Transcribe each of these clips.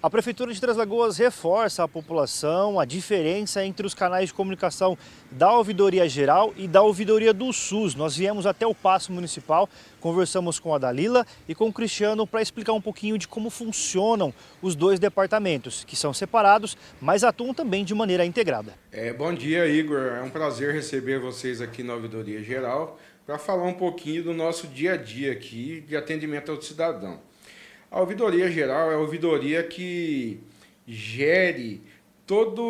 A Prefeitura de Três Lagoas reforça à população a diferença entre os canais de comunicação da Ouvidoria Geral e da Ouvidoria do SUS. Nós viemos até o Paço Municipal, conversamos com a Dalila e com o Cristiano para explicar um pouquinho de como funcionam os dois departamentos, que são separados, mas atuam também de maneira integrada. Bom dia, Igor. É um prazer receber vocês aqui na Ouvidoria Geral para falar um pouquinho do nosso dia a dia aqui de atendimento ao cidadão. A Ouvidoria Geral é a ouvidoria que gere todo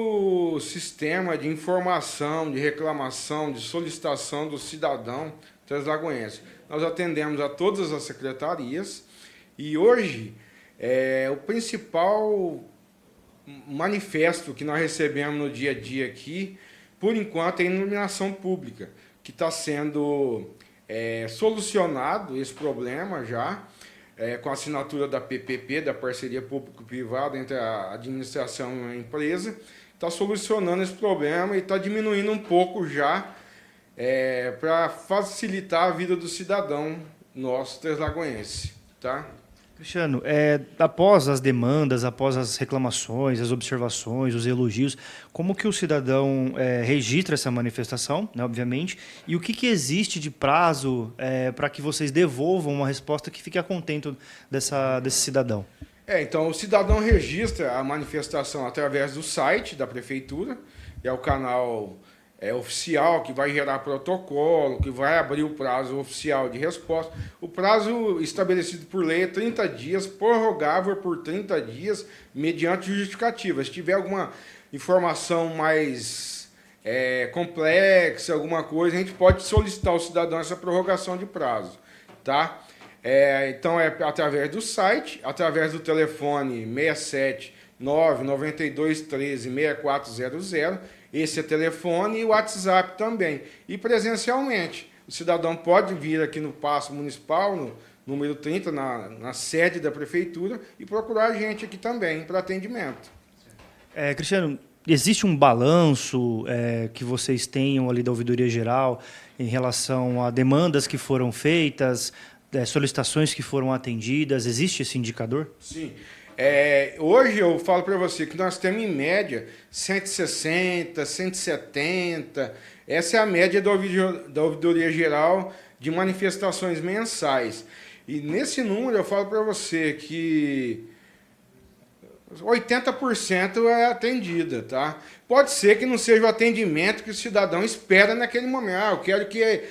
o sistema de informação, de reclamação, de solicitação do cidadão translagoense. Nós atendemos a todas as secretarias e hoje o principal manifesto que nós recebemos no dia a dia aqui, por enquanto, é a iluminação pública, que está sendo solucionado esse problema já, com a assinatura da PPP, da Parceria Público-Privada entre a administração e a empresa, está solucionando esse problema e está diminuindo um pouco já para facilitar a vida do cidadão nosso treslagoense, tá? Cristiano, após as demandas, após as reclamações, as observações, os elogios, como que o cidadão registra essa manifestação, né, obviamente, e o que existe de prazo para que vocês devolvam uma resposta que fique a contento desse cidadão? Então, o cidadão registra a manifestação através do site da Prefeitura, é o canal oficial, que vai gerar protocolo, que vai abrir o prazo oficial de resposta. O prazo estabelecido por lei é 30 dias, prorrogável por 30 dias, mediante justificativa. Se tiver alguma informação mais complexa, alguma coisa, a gente pode solicitar ao cidadão essa prorrogação de prazo, tá? Então, através do site, através do telefone 67 992 13 6400, esse é telefone e o WhatsApp também. E presencialmente, o cidadão pode vir aqui no Paço Municipal, no número 30, na sede da Prefeitura, e procurar a gente aqui também para atendimento. Cristiano, existe um balanço que vocês tenham ali da Ouvidoria Geral em relação a demandas que foram feitas, solicitações que foram atendidas? Existe esse indicador? Sim. Hoje eu falo para você que nós temos em média 160, 170, essa é a média da Ouvidoria Geral de manifestações mensais. E nesse número eu falo para você que 80% é atendida, tá? Pode ser que não seja o atendimento que o cidadão espera naquele momento. Eu quero que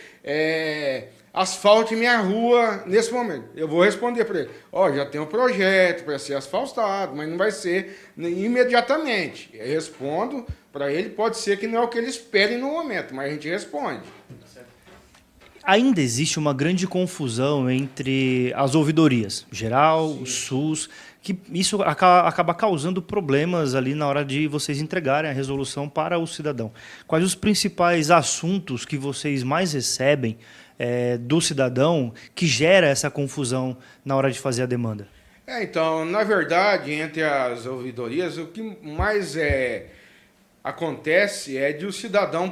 asfalte minha rua nesse momento. Eu vou responder para ele, já tem um projeto para ser asfaltado, mas não vai ser imediatamente. Eu respondo para ele, pode ser que não é o que ele espere no momento, mas a gente responde. Ainda existe uma grande confusão entre as ouvidorias, geral, Sim. SUS, que isso acaba causando problemas ali na hora de vocês entregarem a resolução para o cidadão. Quais os principais assuntos que vocês mais recebem do cidadão que gera essa confusão na hora de fazer a demanda? Então, na verdade, entre as ouvidorias, o que mais acontece é de o cidadão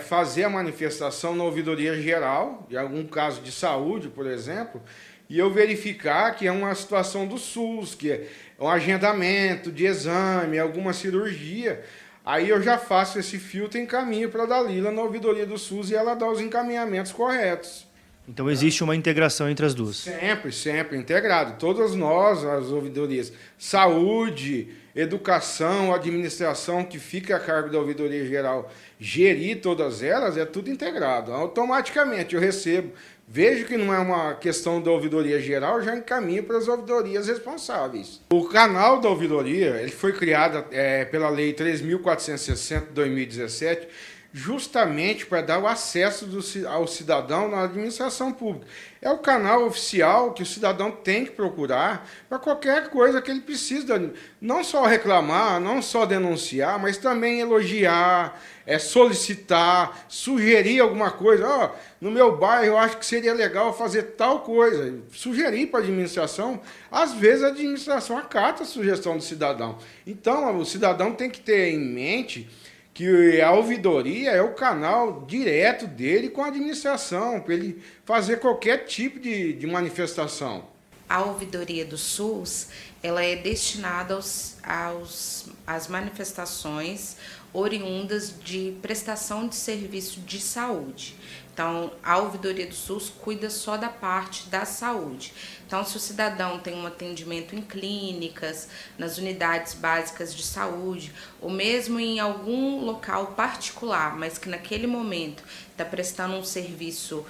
fazer a manifestação na Ouvidoria Geral, de algum caso de saúde, por exemplo, e eu verificar que é uma situação do SUS, que é um agendamento de exame, alguma cirurgia. Aí eu já faço esse filtro e encaminho para a Dalila na Ouvidoria do SUS e ela dá os encaminhamentos corretos. Então existe uma integração entre as duas? Sempre, sempre integrado. Todas nós, as ouvidorias, saúde, educação, administração, que fica a cargo da Ouvidoria Geral, gerir todas elas, é tudo integrado. Automaticamente eu recebo, vejo que não é uma questão da Ouvidoria Geral, já encaminho para as ouvidorias responsáveis. O canal da ouvidoria ele foi criado pela Lei 3.460 de 2017, justamente para dar o acesso ao cidadão na administração pública. É o canal oficial que o cidadão tem que procurar para qualquer coisa que ele precisa, não só reclamar, não só denunciar, mas também elogiar, solicitar, sugerir alguma coisa. No meu bairro eu acho que seria legal fazer tal coisa, sugerir para a administração. Às vezes a administração acata a sugestão do cidadão. Então o cidadão tem que ter em mente que a ouvidoria é o canal direto dele com a administração, para ele fazer qualquer tipo de manifestação. A ouvidoria do SUS ela é destinada às manifestações oriundas de prestação de serviço de saúde. Então, a ouvidoria do SUS cuida só da parte da saúde. Então, se o cidadão tem um atendimento em clínicas, nas unidades básicas de saúde, ou mesmo em algum local particular, mas que naquele momento está prestando um serviço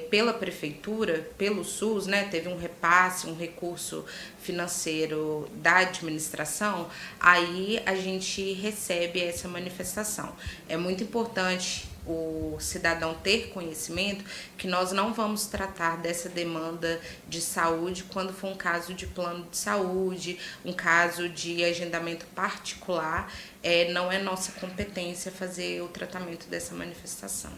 pela prefeitura, pelo SUS, né, teve um repasse, um recurso financeiro da administração, aí a gente recebe essa manifestação. É muito importante o cidadão ter conhecimento que nós não vamos tratar dessa demanda de saúde quando for um caso de plano de saúde, um caso de agendamento particular, não é nossa competência fazer o tratamento dessa manifestação.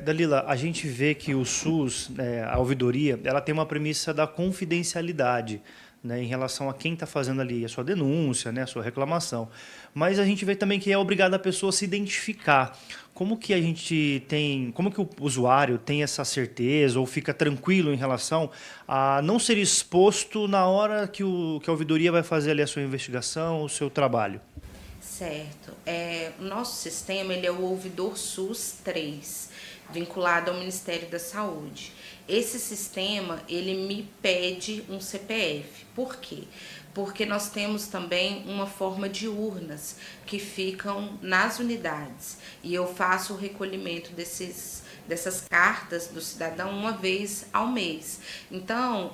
Dalila, a gente vê que o SUS, a ouvidoria, ela tem uma premissa da confidencialidade, né, em relação a quem está fazendo ali a sua denúncia, né, a sua reclamação. Mas a gente vê também que é obrigado a pessoa a se identificar. Como que a gente tem, como que o usuário tem essa certeza ou fica tranquilo em relação a não ser exposto na hora que a ouvidoria vai fazer ali a sua investigação, o seu trabalho? Certo. O nosso sistema ele é o Ouvidor SUS 3, vinculado ao Ministério da Saúde. Esse sistema, ele me pede um CPF. Por quê? Porque nós temos também uma forma de urnas que ficam nas unidades. E eu faço o recolhimento dessas cartas do cidadão uma vez ao mês. Então,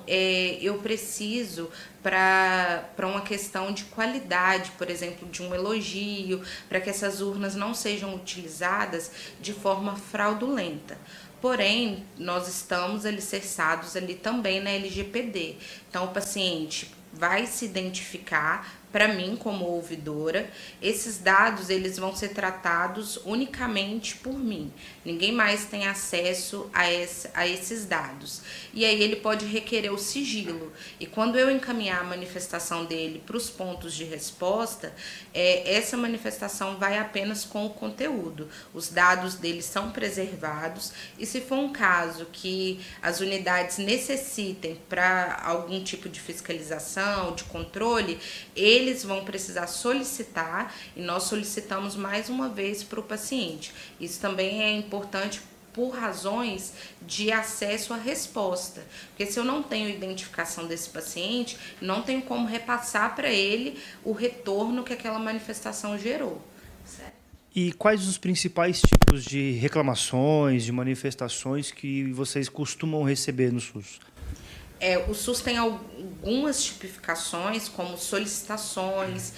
eu preciso, para uma questão de qualidade, por exemplo, de um elogio, para que essas urnas não sejam utilizadas de forma fraudulenta. Porém, nós estamos alicerçados ali também na LGPD. Então, o paciente vai se identificar para mim como ouvidora. Esses dados eles vão ser tratados unicamente por mim. Ninguém mais tem acesso a esses dados. E aí ele pode requerer o sigilo. E quando eu encaminhar a manifestação dele para os pontos de resposta, essa manifestação vai apenas com o conteúdo. Os dados dele são preservados e se for um caso que as unidades necessitem para algum tipo de fiscalização, de controle, eles vão precisar solicitar e nós solicitamos mais uma vez para o paciente. Isso também é importante por razões de acesso à resposta. Porque se eu não tenho identificação desse paciente, não tenho como repassar para ele o retorno que aquela manifestação gerou. Certo? E quais os principais tipos de reclamações, de manifestações que vocês costumam receber no SUS? O SUS tem algumas tipificações, como solicitações,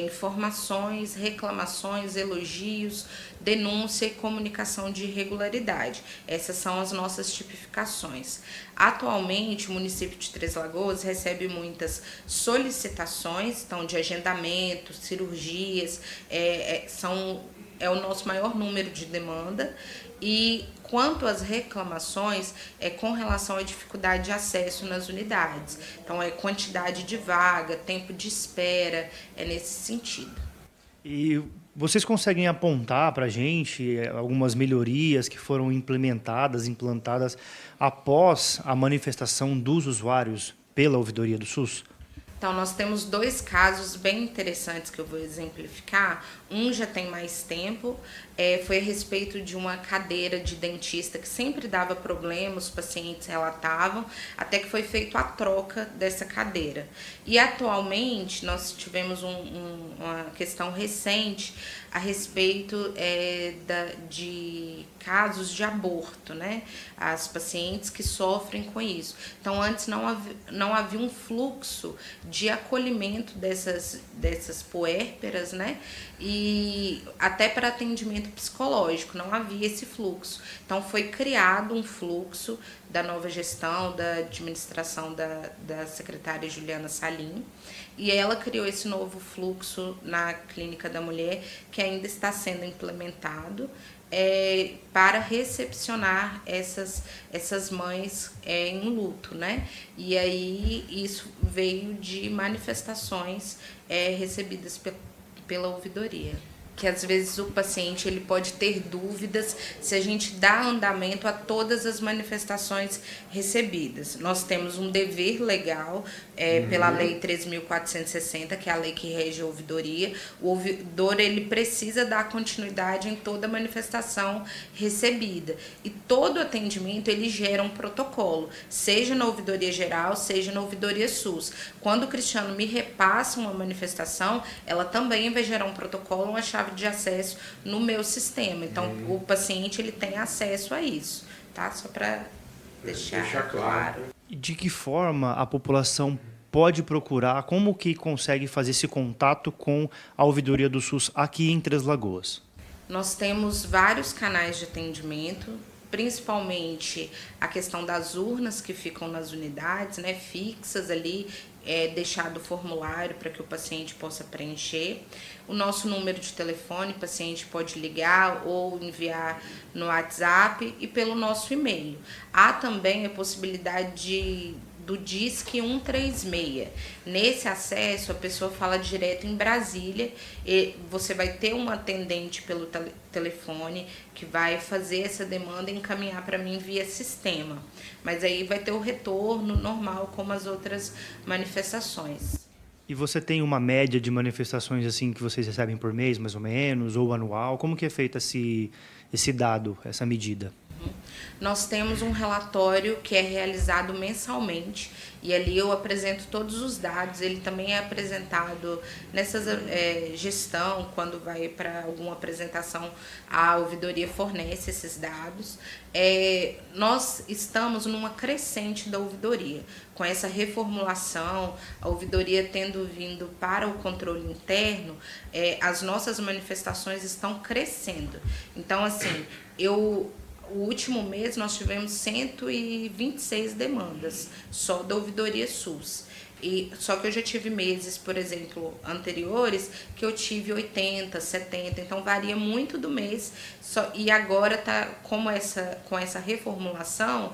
informações, reclamações, elogios, denúncia e comunicação de irregularidade. Essas são as nossas tipificações. Atualmente, o município de Três Lagoas recebe muitas solicitações, então, de agendamento, cirurgias, é o nosso maior número de demanda. E quanto às reclamações, com relação à dificuldade de acesso nas unidades. Então, quantidade de vaga, tempo de espera, nesse sentido. E vocês conseguem apontar para a gente algumas melhorias que foram implantadas após a manifestação dos usuários pela ouvidoria do SUS? Então, nós temos 2 casos bem interessantes que eu vou exemplificar. Um já tem mais tempo, foi a respeito de uma cadeira de dentista que sempre dava problema, os pacientes relatavam, até que foi feita a troca dessa cadeira. E atualmente nós tivemos uma questão recente a respeito de casos de aborto, né? As pacientes que sofrem com isso. Então, antes não havia um fluxo de acolhimento dessas puérperas, né? E até para atendimento psicológico, não havia esse fluxo. Então, foi criado um fluxo da nova gestão, da administração da secretária Juliana Salim, e ela criou esse novo fluxo na Clínica da Mulher, que ainda está sendo implementado, para recepcionar essas mães em luto, né? E aí isso veio de manifestações recebidas pela ouvidoria. que às vezes o paciente ele pode ter dúvidas se a gente dá andamento a todas as manifestações recebidas. Nós temos um dever legal pela Lei 3.460, que é a lei que rege a ouvidoria. O ouvidor ele precisa dar continuidade em toda manifestação recebida. E todo atendimento ele gera um protocolo, seja na ouvidoria geral, seja na ouvidoria SUS. Quando o Cristiano me repassa uma manifestação, ela também vai gerar um protocolo, uma chave de acesso no meu sistema. Então, o paciente ele tem acesso a isso, tá? Só para deixar claro. E de que forma a população pode procurar, como que consegue fazer esse contato com a ouvidoria do SUS aqui em Três Lagoas? Nós temos vários canais de atendimento, principalmente a questão das urnas que ficam nas unidades, né, fixas ali, deixado o formulário para que o paciente possa preencher. O nosso número de telefone, o paciente pode ligar ou enviar no WhatsApp e pelo nosso e-mail. Há também a possibilidade do Disque 136. Nesse acesso, a pessoa fala direto em Brasília e você vai ter um atendente pelo telefone que vai fazer essa demanda e encaminhar para mim via sistema. Mas aí vai ter o retorno normal, como as outras manifestações. E você tem uma média de manifestações assim que vocês recebem por mês, mais ou menos, ou anual? Como que é feito esse dado, essa medida? Nós temos um relatório que é realizado mensalmente e ali eu apresento todos os dados. Ele também é apresentado nessa gestão, quando vai para alguma apresentação, a ouvidoria fornece esses dados. Nós estamos numa crescente da ouvidoria. Com essa reformulação, a ouvidoria tendo vindo para o controle interno, as nossas manifestações estão crescendo. Então, assim, o último mês nós tivemos 126 demandas, só da ouvidoria SUS. Só que eu já tive meses, por exemplo, anteriores, que eu tive 80, 70, então varia muito do mês. E agora, com essa reformulação,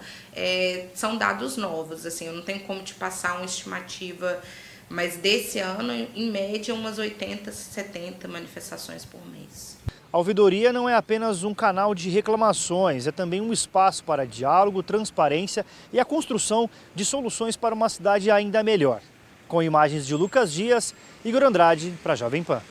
são dados novos, assim, eu não tenho como te passar uma estimativa, mas desse ano, em média, umas 80, 70 manifestações por mês. A ouvidoria não é apenas um canal de reclamações, é também um espaço para diálogo, transparência e a construção de soluções para uma cidade ainda melhor. Com imagens de Lucas Dias, Igor Andrade para a Jovem Pan.